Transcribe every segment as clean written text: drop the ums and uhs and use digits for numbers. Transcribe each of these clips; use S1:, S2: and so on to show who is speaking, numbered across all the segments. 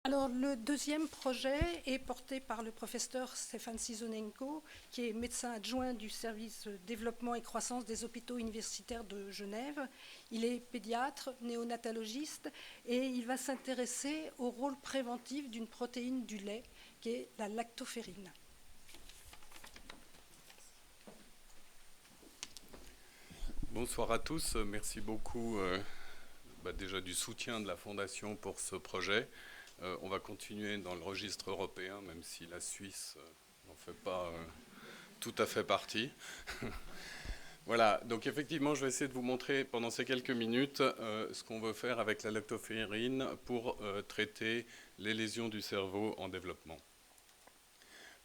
S1: Alors, le deuxième projet est porté par le professeur Stéphane Sizonenko, qui est médecin adjoint du service développement et croissance des hôpitaux universitaires de Genève. Il est pédiatre, néonatologiste, et il va s'intéresser au rôle préventif d'une protéine du lait, qui est la lactoferrine.
S2: Bonsoir à tous, merci beaucoup déjà du soutien de la Fondation pour ce projet. On va continuer dans le registre européen, même si la Suisse n'en fait pas tout à fait partie. Voilà, donc effectivement, je vais essayer de vous montrer pendant ces quelques minutes ce qu'on veut faire avec la lactoferrine pour traiter les lésions du cerveau en développement.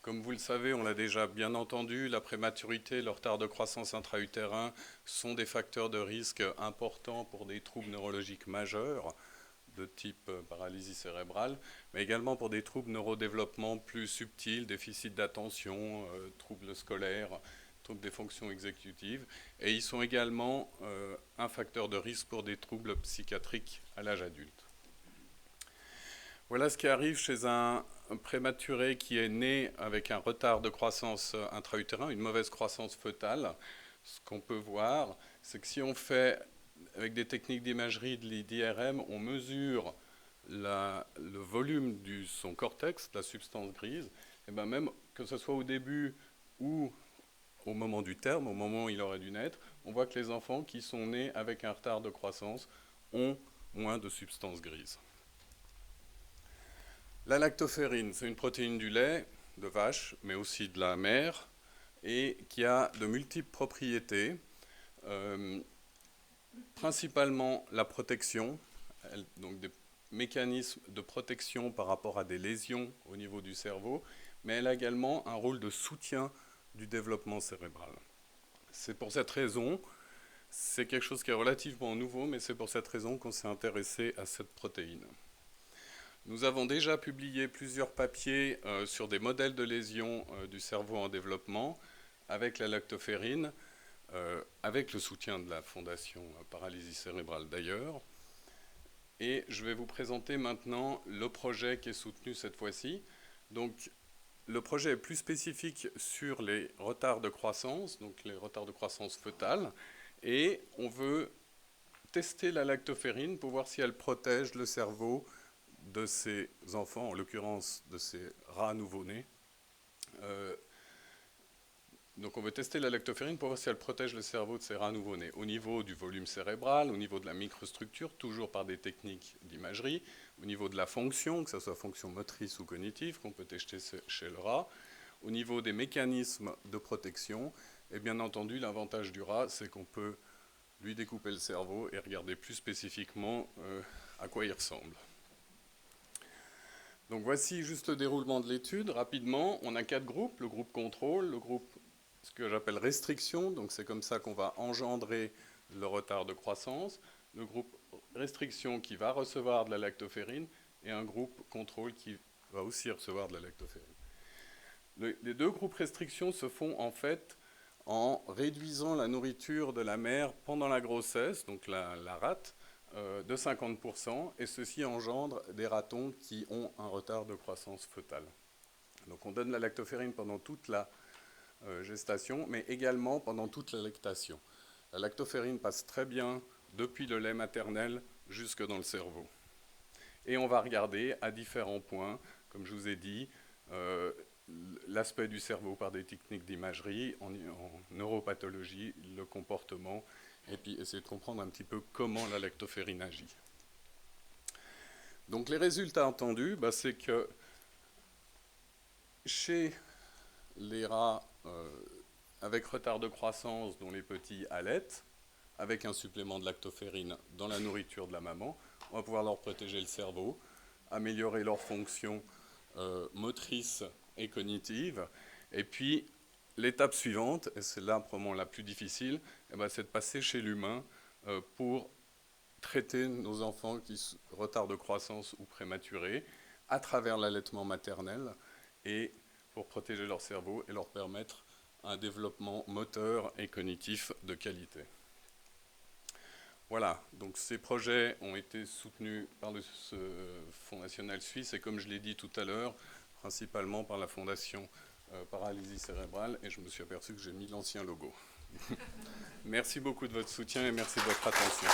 S2: Comme vous le savez, on l'a déjà bien entendu, la prématurité, le retard de croissance intra-utérin sont des facteurs de risque importants pour des troubles neurologiques majeurs de type paralysie cérébrale, mais également pour des troubles neurodéveloppement plus subtils, déficit d'attention, troubles scolaires, troubles des fonctions exécutives. Et ils sont également un facteur de risque pour des troubles psychiatriques à l'âge adulte. Voilà ce qui arrive chez un prématuré qui est né avec un retard de croissance intra-utérin, une mauvaise croissance fœtale. Ce qu'on peut voir, c'est que si on fait, avec des techniques d'imagerie d'IRM, on mesure le volume de son cortex, la substance grise, et bien même que ce soit au début ou au moment du terme, au moment où il aurait dû naître, on voit que les enfants qui sont nés avec un retard de croissance ont moins de substance grise. La lactoferrine, c'est une protéine du lait de vache, mais aussi de la mère, et qui a de multiples propriétés, principalement la protection, donc des mécanismes de protection par rapport à des lésions au niveau du cerveau, mais elle a également un rôle de soutien du développement cérébral. C'est pour cette raison, c'est quelque chose qui est relativement nouveau, mais c'est pour cette raison qu'on s'est intéressé à cette protéine. Nous avons déjà publié plusieurs papiers sur des modèles de lésions du cerveau en développement avec la lactoferrine, avec le soutien de la Fondation Paralysie cérébrale d'ailleurs. Et je vais vous présenter maintenant le projet qui est soutenu cette fois-ci. Donc, le projet est plus spécifique sur les retards de croissance, donc les retards de croissance fœtale, et on veut tester la lactoferrine pour voir si elle protège le cerveau de ces enfants, en l'occurrence de ces rats nouveau-nés. Donc on veut tester la lactoferrine pour voir si elle protège le cerveau de ces rats nouveau-nés au niveau du volume cérébral, au niveau de la microstructure, toujours par des techniques d'imagerie, au niveau de la fonction, que ce soit fonction motrice ou cognitive, qu'on peut tester chez le rat, au niveau des mécanismes de protection, et bien entendu l'avantage du rat, c'est qu'on peut lui découper le cerveau et regarder plus spécifiquement à quoi il ressemble. Donc voici juste le déroulement de l'étude. Rapidement, on a 4 groupes. Le groupe contrôle, le groupe ce que j'appelle restriction, donc c'est comme ça qu'on va engendrer le retard de croissance. Le groupe restriction qui va recevoir de la lactoferrine et un groupe contrôle qui va aussi recevoir de la lactoferrine. Les deux groupes restriction se font en fait en réduisant la nourriture de la mère pendant la grossesse, donc la rate, de 50%, et ceci engendre des ratons qui ont un retard de croissance fœtale. Donc on donne la lactoferrine pendant toute la gestation, mais également pendant toute la lactation. La lactoferrine passe très bien depuis le lait maternel jusque dans le cerveau. Et on va regarder à différents points, comme je vous ai dit, l'aspect du cerveau par des techniques d'imagerie, en neuropathologie, le comportement, et puis essayer de comprendre un petit peu comment la lactoferrine agit. Donc les résultats attendus, c'est que chez les rats avec retard de croissance dont les petits allaitent, avec un supplément de lactoferrine dans la nourriture de la maman, on va pouvoir leur protéger le cerveau, améliorer leur fonction motrice et cognitive. Et puis, l'étape suivante, et c'est là probablement la plus difficile, c'est de passer chez l'humain pour traiter nos enfants qui sont retard de croissance ou prématurés à travers l'allaitement maternel et pour protéger leur cerveau et leur permettre un développement moteur et cognitif de qualité. Voilà, donc ces projets ont été soutenus par le Fonds national suisse et comme je l'ai dit tout à l'heure, principalement par la Fondation Paralysie cérébrale et je me suis aperçu que j'ai mis l'ancien logo. Merci beaucoup de votre soutien et merci de votre attention.